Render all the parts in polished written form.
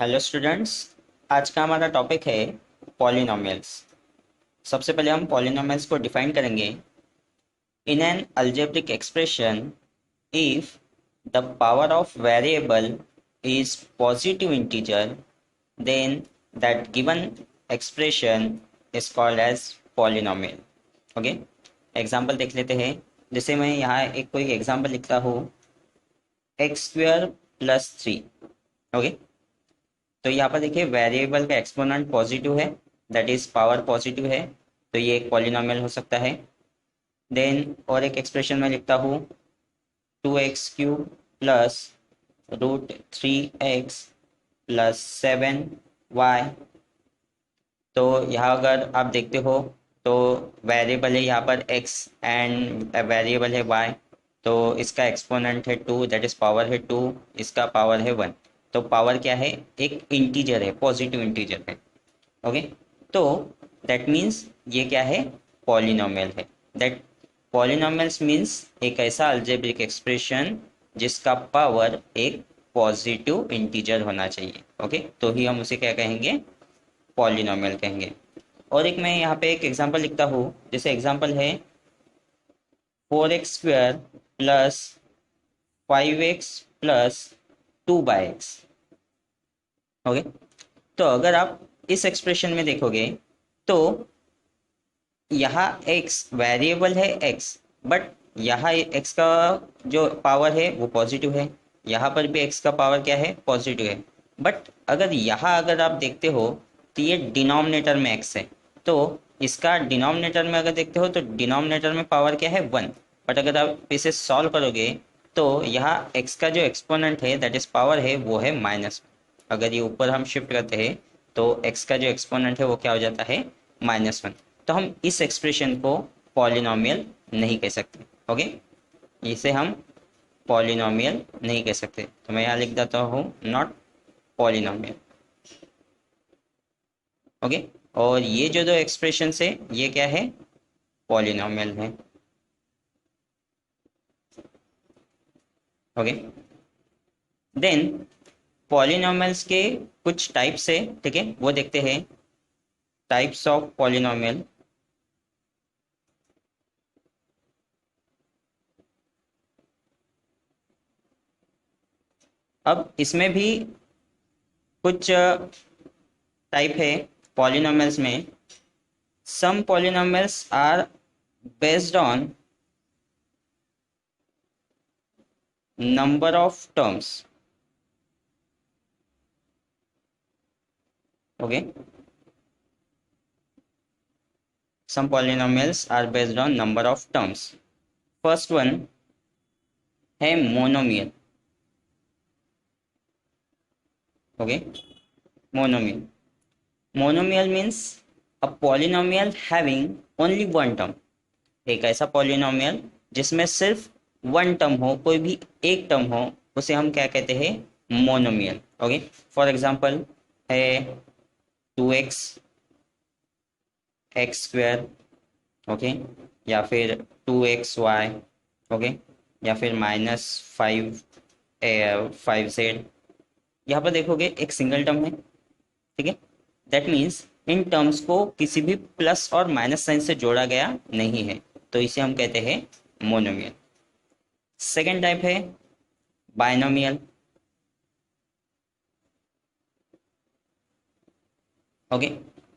Hello students. आज का हमारा टॉपिक है पॉलिनोमियल्स। सबसे पहले हम पॉलिनोमियल्स को डिफाइन करेंगे। In an algebraic expression, if the power of variable is positive integer, then that given expression is called as polynomial. Okay, example देख लेते हैं। जैसे मैं यहाँ एक कोई एग्जाम्पल लिखता हूँ, x square plus three. Okay, तो यहाँ पर देखिए वेरिएबल का एक्सपोनेंट पॉजिटिव है, दैट इज पावर पॉजिटिव है, तो ये एक पॉलिनोमियल हो सकता है। देन और एक एक्सप्रेशन में लिखता हूँ 2x³ plus root 3x plus 7y। तो यहाँ अगर आप देखते हो तो वेरिएबल है यहाँ पर x एंड वेरिएबल है y, तो इसका एक्सपोनेंट है 2, दैट इज पावर है 2, इसका पावर है 1। तो पावर क्या है, एक इंटीजर है, पॉजिटिव इंटीजर है। ओके, तो दैट मीन्स ये क्या है, पॉलिनोमियल है। दैट पॉलिनोमियल्स मीन्स एक ऐसा अलजेब्रिक एक्सप्रेशन जिसका पावर एक पॉजिटिव इंटीजर होना चाहिए। ओके, तो ही हम उसे क्या कहेंगे, पॉलिनोमियल कहेंगे। और एक मैं यहाँ पे एक एग्जांपल लिखता हूँ। जैसे एग्जांपल है 4x² plus 5x plus 2/x। Okay, तो अगर आप इस एक्सप्रेशन में देखोगे तो यहाँ x वेरिएबल है x, बट यहाँ x का जो पावर है वो पॉजिटिव है, यहाँ पर भी x का पावर क्या है, पॉजिटिव है। बट अगर आप देखते हो तो ये डिनोमिनेटर में x है, तो इसका डिनोमिनेटर में अगर देखते हो तो डिनोमिनेटर में पावर क्या है, 1। बट अगर आप इसे सॉल्व करोगे तो यहाँ x का जो एक्सपोनेंट है दैट इज पावर है वो है माइनस। अगर ये ऊपर हम शिफ्ट करते हैं तो x का जो एक्सपोनेंट है वो क्या हो जाता है, -1। तो हम इस एक्सप्रेशन को पॉलिनोमियल नहीं कह सकते। ओके, इसे हम पॉलिनोमियल नहीं कह सकते, तो मैं यहाँ लिख देता हूँ नॉट पॉलिनोमियल। ओके, और ये जो दो एक्सप्रेशन है ये क्या है, पॉलिनोमियल है। ओके, देन पॉलिनोमियल्स के कुछ टाइप्स है, ठीक है, वो देखते हैं। Types of polynomial. अब इसमें भी कुछ टाइप है पॉलिनोमियल्स में। Some polynomials are based on number of terms. Okay, some polynomials are based on number of terms. First one है monomial. Okay, monomial. Monomial means अ polynomial having only one term. एक ऐसा polynomial जिसमें सिर्फ one term हो, कोई भी एक term हो, उसे हम क्या कहते हैं, मोनोमियल। ओके, फॉर एग्जांपल है 2x² ओके, या फिर 2xy। ओके, या फिर -5z। यहाँ पर देखोगे एक सिंगल टर्म है, ठीक है। दैट मीन्स इन टर्म्स को किसी भी प्लस और माइनस साइन से जोड़ा गया नहीं है, तो इसे हम कहते हैं मोनोमियल। सेकेंड टाइप है बायनोमियल। ओके,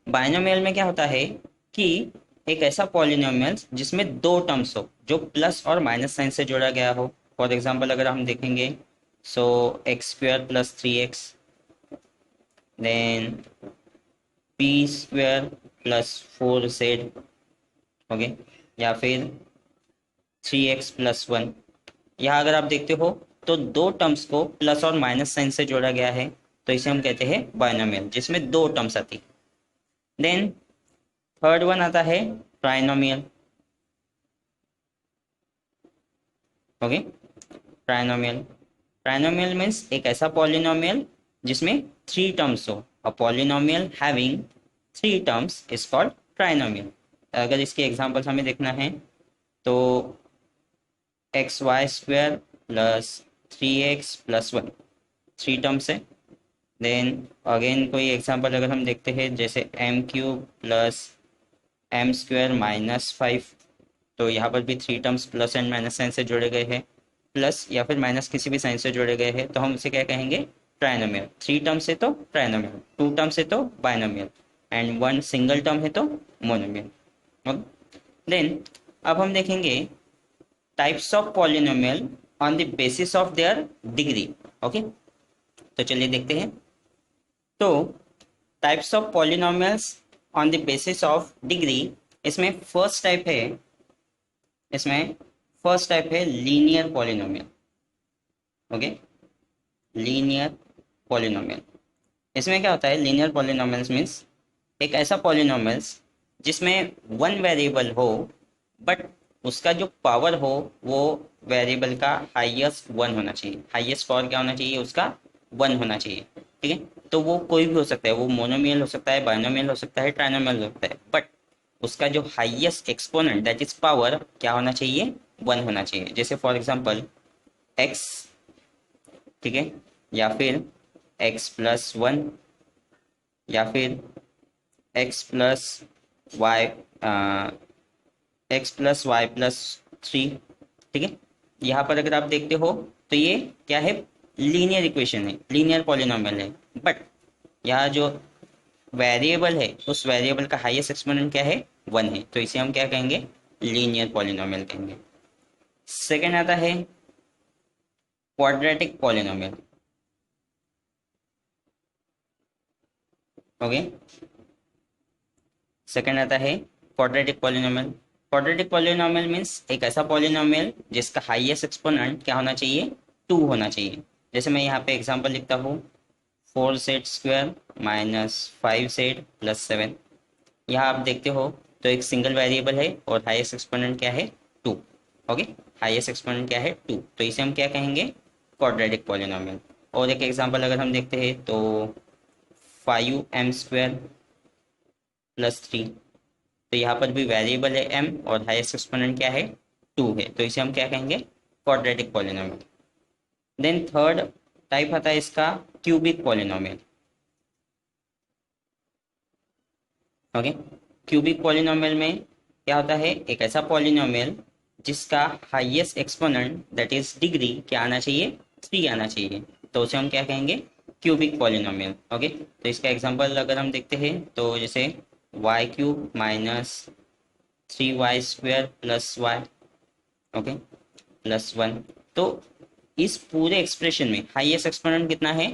बायनोमियल में क्या होता है कि एक ऐसा पॉलिनोमियल जिसमें दो टर्म्स हो जो प्लस और माइनस साइन से जोड़ा गया हो। फॉर एग्जांपल अगर हम देखेंगे, so x² plus 3x, then p² plus 4z। Okay, या फिर 3x+1। यहाँ अगर आप देखते हो तो दो टर्म्स को प्लस और माइनस साइन से जोड़ा गया है, तो इसे हम कहते हैं बायनोमियल, जिसमें दो टर्म्स आती। देन थर्ड वन आता है trinomial. Okay, trinomial. Trinomial means एक ऐसा पॉलिनोमियल जिसमें थ्री टर्म्स हो। A polynomial having three terms is called trinomial. अगर इसके एग्जांपल्स हमें देखना है तो XY² plus 3x+1, three terms है। देन अगेन कोई एग्जांपल अगर हम देखते हैं, जैसे M cube plus M square minus 5, तो यहाँ पर भी three terms plus and minus sign से जोड़े गए हैं, प्लस या फिर माइनस किसी भी साइन से जोड़े गए हैं, तो हम उसे क्या कहेंगे, ट्राइनोमियल। थ्री टर्म से तो ट्राइनोमियल, टू टर्म से तो binomial, and one single term है तो मोनोमियल। देन अब हम देखेंगे types of polynomial on the basis of their degree. Okay, तो चलिए देखते हैं। तो types of polynomials on the basis of degree, इसमें फर्स्ट टाइप है, इसमें फर्स्ट टाइप है linear polynomial. Okay, linear polynomial, इसमें क्या होता है, लीनियर पॉलिनोमियल्स मीन्स एक ऐसा पॉलिनोमियल्स जिसमें वन वेरिएबल हो, बट उसका जो पावर हो वो वेरिएबल का हाईएस्ट वन होना चाहिए। हाईएस्ट पावर क्या होना चाहिए, उसका वन होना चाहिए। ठीक है, तो वो कोई भी हो सकता है, वो मोनोमियल हो सकता है, बाइनोमियल हो सकता है, ट्राइनोमियल हो सकता है, बट उसका जो highest exponent that is power क्या होना चाहिए, वन होना चाहिए। जैसे फॉर एग्जांपल एक्स, ठीक है, या फिर एक्स प्लस वन, या फिर X plus Y, X plus Y plus three. ठीक है, यहाँ पर अगर आप देखते हो तो ये क्या है, लीनियर इक्वेशन है, लीनियर पॉलिनोमियल है, बट यहाँ जो वेरिएबल है उस वेरिएबल का हाईएस्ट एक्सपोनेंट क्या है, वन है, तो इसे हम क्या कहेंगे, लीनियर पॉलिनोमियल कहेंगे। सेकेंड आता है क्वाड्रेटिक पॉलिनोमियल। ओके, सेकेंड आता है quadratic polynomial. Quadratic polynomial means एक ऐसा पॉलिनोमियल जिसका हाईएस्ट एक्सपोनेंट क्या होना चाहिए, टू होना चाहिए। जैसे मैं यहाँ पे एग्जांपल लिखता हूँ, four Z square minus five Z plus seven. यहाँ आप देखते हो तो एक सिंगल वेरिएबल है और हाईएस्ट एक्सपोनेंट क्या है, टू। ओके, हाईएस्ट एक्सपोनेंट क्या है, टू, तो इसे हम क्या कहेंगे, क्वाड्रेटिक पॉलिनोमियल। और एक एग्जांपल अगर हम देखते हैं तो five M square plus three, तो यहाँ पर भी वेरिएबल है m और हाईएस्ट एक्सपोनेंट क्या है, टू है, तो इसे हम क्या कहेंगे, quadratic polynomial. Then third type आता है इसका cubic polynomial. Okay, cubic polynomial में क्या होता है, एक ऐसा पॉलिनोमियल जिसका highest exponent that is degree क्या आना चाहिए, थ्री आना चाहिए, तो उसे हम क्या कहेंगे, क्यूबिक पॉलिनोमियल। ओके, तो इसका एग्जांपल अगर हम देखते हैं तो जैसे Y cube minus three Y square plus Y, okay, plus one. तो इस पूरे एक्सप्रेशन में हाईएस्ट एक्सपोनेंट कितना है,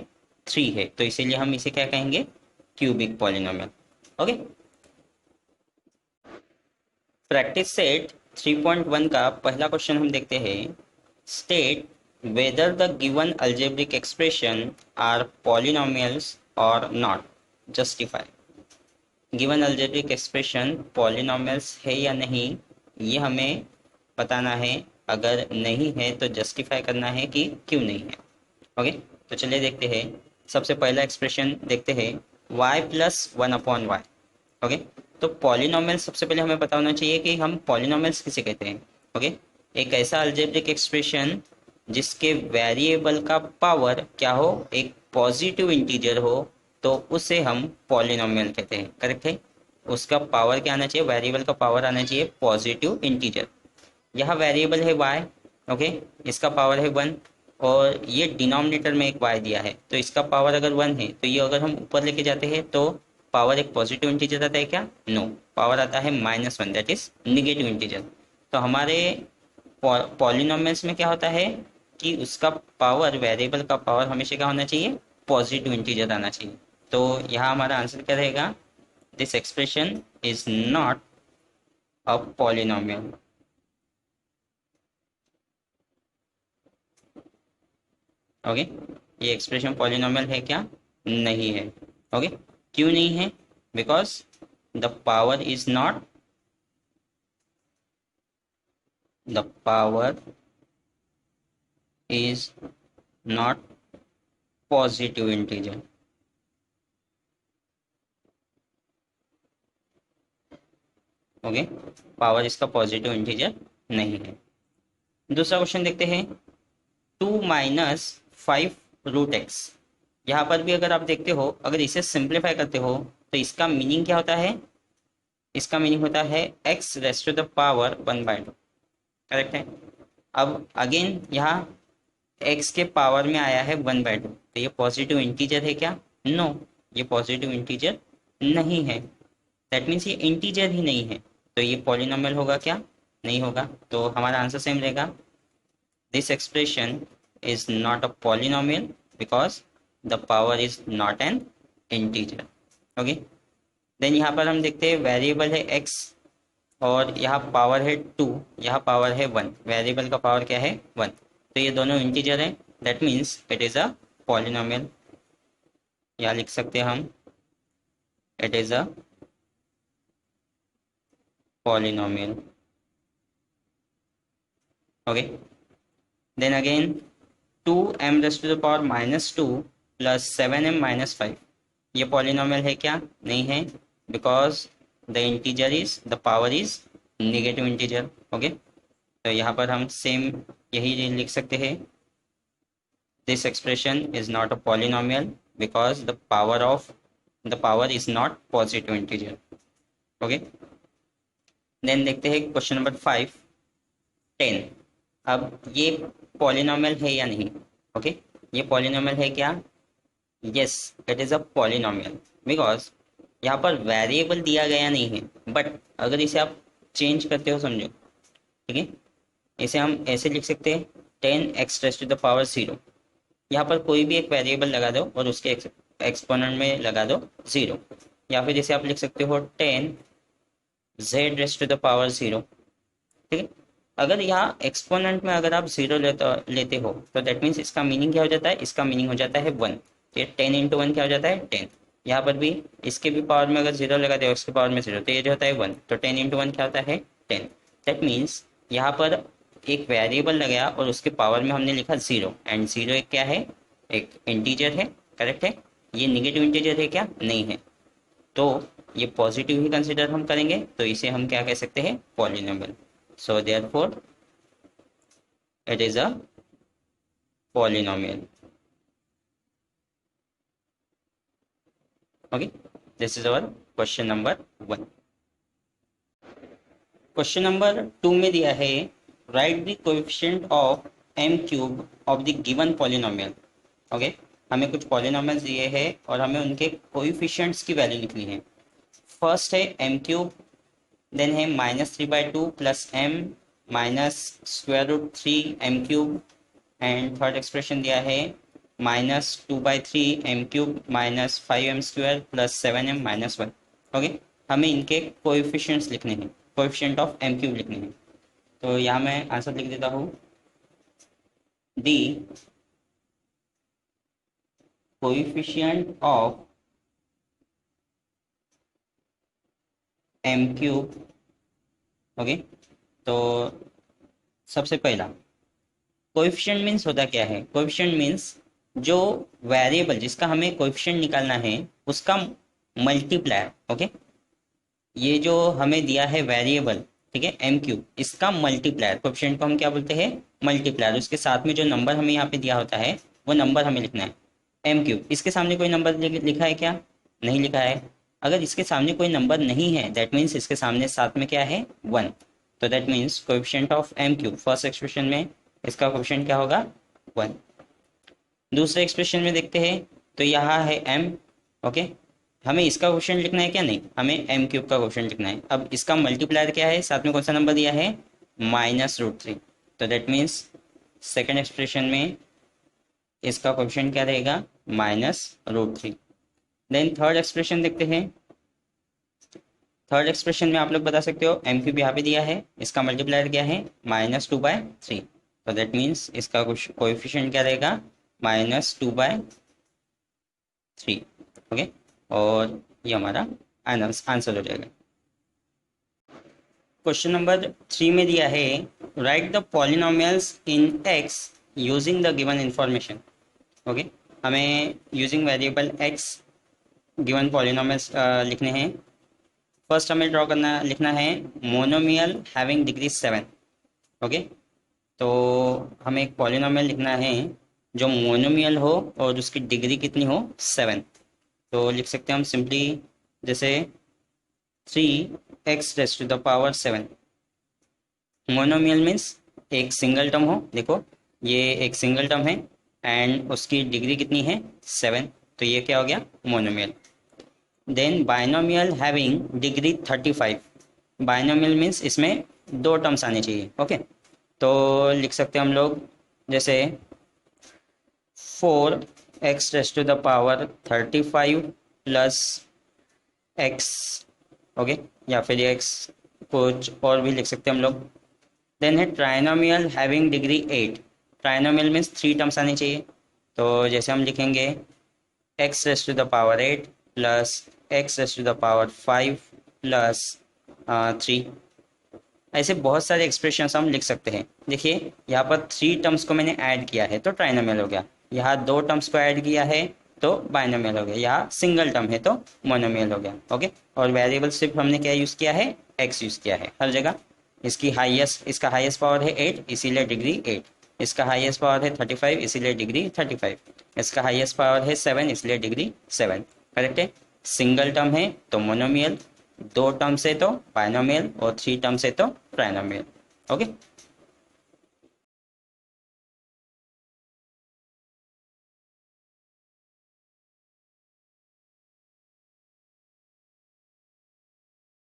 थ्री है, तो इसीलिए हम इसे क्या कहेंगे, cubic polynomial. Okay, practice set 3.1 का पहला क्वेश्चन हम देखते हैं। State whether the given algebraic expression are polynomials or not, justify. Given algebraic expression polynomials है या नहीं, ये हमें बताना है। अगर नहीं है तो जस्टिफाई करना है कि क्यों नहीं है। ओके, तो चलिए देखते हैं। सबसे पहला एक्सप्रेशन देखते हैं, y plus one upon Y. Okay, तो पॉलिनोमियल्स सबसे पहले हमें पता होना चाहिए कि हम पॉलिनोमियल्स किसे कहते हैं। ओके, एक ऐसा अल्जेब्रिक एक्सप्रेशन जिसके वेरिएबल का पावर क्या हो, एक पॉजिटिव इंटीजर हो, तो उसे हम पॉलिनोमियल कहते हैं। करेक्ट है, उसका पावर क्या आना चाहिए, वेरिएबल का पावर आना चाहिए पॉजिटिव इंटीजर। यहाँ वेरिएबल है y, ओके, इसका पावर है वन, और ये डिनोमिनेटर में एक y दिया है, तो इसका पावर अगर वन है तो ये अगर हम ऊपर लेके जाते हैं तो पावर एक पॉजिटिव इंटीजर आता है क्या, नो, पावर आता है minus one, that is negative integer. तो हमारे पॉलिनोमियल्स में क्या होता है कि उसका पावर, वेरिएबल का पावर हमेशा क्या होना चाहिए, पॉजिटिव इंटीजर आना चाहिए। तो यहाँ हमारा आंसर क्या रहेगा, this expression is not a polynomial. Okay, ये एक्सप्रेशन पॉलिनोमियल है क्या, नहीं है। ओके, क्यों नहीं है, because the power is not, the power is not positive integer. Okay, power इसका पॉजिटिव इंटीजर नहीं है। दूसरा क्वेश्चन देखते हैं, two minus five root X. यहाँ पर भी अगर आप देखते हो, अगर इसे सिंप्लीफाई करते हो तो इसका मीनिंग क्या होता है? इसका मीनिंग होता है X raised to the power 1/2। Correct है। अब अगेन यहाँ एक्स के पावर में आया है 1/2, तो ये पॉजिटिव इंटीजर है क्या? नो, ये पॉजिटिव इंटीजर नहीं है। दैट मीन्स ये इंटीजर ही नहीं है, तो ये पॉलिनोमियल होगा क्या? नहीं होगा। तो हमारा आंसर सेम रहेगा, this expression is not a polynomial because the power is not an integer. Okay. Then यहाँ पर हम देखते हैं वेरिएबल है एक्स और यहाँ पावर है 2, यहाँ पावर है 1। वेरिएबल का पावर क्या है? 1। तो ये दोनों इंटीजर है, that means it is a polynomial. यहाँ लिख सकते हैं हम, it is a polynomial. Okay. Then again 2m raised to the power -2 plus 7m minus 5, ये पॉलिनोमियल है क्या? नहीं है, because the integer is, the power is negative integer. Okay. तो यहाँ पर हम सेम यही लिख सकते हैं, this expression is not a polynomial because the power is not positive integer. Okay. Then देखते हैं क्वेश्चन नंबर 5, 10। अब ये पॉलिनोमियल है या नहीं? ओके। ये पॉलिनोमियल है क्या? Yes, it is a polynomial because यहाँ पर वेरिएबल दिया गया नहीं है, बट अगर इसे आप चेंज करते हो, समझो, ठीक है, इसे हम ऐसे लिख सकते हैं 10x rays to the power 0। यहाँ पर कोई भी एक वेरिएबल लगा दो और उसके एक्सपोनेंट में लगा दो 0, या फिर इसे आप लिख सकते हो 10z rays to the power 0। ठीक है। अगर यहाँ एक्सपोनेंट में अगर आप 0 लेते हो तो दैट मीन्स इसका मीनिंग क्या हो जाता है? इसका मीनिंग हो जाता है 1। तो ये 10 इंटू 1 क्या हो जाता है? 10। यहाँ पर भी इसके भी पावर में अगर 0 लगाते हो, इसके पावर में 0, तो ये जो होता है 1। तो 10 इंटू 1 क्या होता है? 10। दैट मीन्स यहाँ पर एक वेरिएबल लगाया और उसके पावर में हमने लिखा 0, एंड 0 एक क्या है? एक इंटीजर है। करेक्ट है। ये निगेटिव इंटीजर है क्या? नहीं है। तो ये पॉजिटिव ही कंसिडर हम करेंगे, तो इसे हम क्या कह सकते हैं? Polynomial. So therefore it is a polynomial. Okay, this is our question number 1. Question number 2 में दिया है, write the coefficient of m cube of the given polynomial. Okay. हमें कुछ पॉलिनोमियल्स दिए हैं और हमें उनके कोएफिशिएंट्स की वैल्यू लिखनी है। फर्स्ट है m क्यूब, देन है -3/2 plus m minus square root 3m cube, and third expression दिया है -2/3m³ minus 5m² plus 7m minus 1। Okay. हमें इनके कोएफिशिएंट्स लिखने हैं, कोएफिशिएंट ऑफ m³ लिखने हैं। तो यहाँ मैं आंसर लिख देता हूँ, दी कोएफिशिएंट ऑफ m³। ओके। तो सबसे पहला कोएफिशिएंट मीन्स होता क्या है? कोएफिशिएंट मीन्स जो वेरिएबल जिसका हमें कोएफिशिएंट निकालना है उसका मल्टीप्लायर। ओके। ये जो हमें दिया है वेरिएबल, ठीक है, m³, इसका मल्टीप्लायर, कोएफिशिएंट को हम क्या बोलते हैं? मल्टीप्लायर। उसके साथ में जो नंबर हमें यहाँ पे दिया होता है वो नंबर हमें लिखना है। m³, इसके सामने कोई नंबर लिखा है क्या? नहीं लिखा है। अगर इसके सामने कोई नंबर नहीं है, दैट मीन्स इसके सामने साथ में क्या है? 1। तो that means coefficient of m³ first expression में इसका कोएफिशिएंट क्या होगा? 1। दूसरे एक्सप्रेशन में देखते हैं, तो यहाँ है m। ओके। हमें इसका क्वेश्चन लिखना है क्या? नहीं, हमें m³ का क्वेश्चन लिखना है। अब इसका मल्टीप्लायर क्या है? साथ में कौन सा नंबर दिया है? -√3। तो दैट मीन्स सेकेंड एक्सप्रेशन में इसका क्वेश्चन क्या रहेगा? -√3। देन थर्ड एक्सप्रेशन देखते हैं। थर्ड एक्सप्रेशन में आप लोग बता सकते हो, m³ यहाँ पे दिया है, इसका मल्टीप्लायर क्या है? -2/3। तो दैट मीन्स इसका कोएफिशिएंट क्या रहेगा? -2/3। ओके। और ये हमारा आंसर हो जाएगा। क्वेश्चन नंबर 3 में दिया है, write the polynomials in x using the given information. Okay. हमें using variable x given polynomials लिखने हैं। फर्स्ट हमें ड्रॉ करना लिखना है मोनोमियल हैविंग डिग्री 7। ओके। तो हमें एक पॉलिनोमियल लिखना है जो मोनोमियल हो और उसकी डिग्री कितनी हो 7। तो लिख सकते हैं हम सिंपली, जैसे 3x⁻7। मोनोमियल मीन्स एक सिंगल टर्म हो, देखो ये एक सिंगल टर्म है एंड उसकी डिग्री कितनी है 7, तो ये क्या हो गया monomial. Then binomial having degree 35। Binomial means इसमें दो टर्म्स आने चाहिए, ओके। तो लिख सकते हैं हम लोग, जैसे 4x⁻35 प्लस x, ओके, या फिर x कुछ और भी लिख सकते हैं हम लोग। देन है trinomial having degree 8। Trinomial means three terms आने चाहिए, तो जैसे हम लिखेंगे x⁻8 प्लस x⁻5 प्लस 3। ऐसे बहुत सारे एक्सप्रेशंस हम लिख सकते हैं। देखिए यहाँ पर थ्री टर्म्स को मैंने ऐड किया है तो ट्राइनोमियल हो गया, यहाँ दो टर्म्स को ऐड किया है तो बाइनोमियल हो गया, यहाँ सिंगल टर्म है तो मोनोमियल हो गया, ओके। और वेरिएबल सिर्फ हमने क्या यूज़ किया है, एक्स यूज़ किया है हर जगह। इसका हाईएस्ट पावर है 8 इसीलिए डिग्री 8। इसका हाईएस्ट पावर है 35 इसीलिए डिग्री 35। इसका हाईएस्ट पावर है 7 इसलिए डिग्री 7। करेक्ट है। सिंगल टर्म है तो मोनोमियल, दो टर्म से तो बाइनोमियल और थ्री टर्म से तो ट्राइनोमियल, ओके।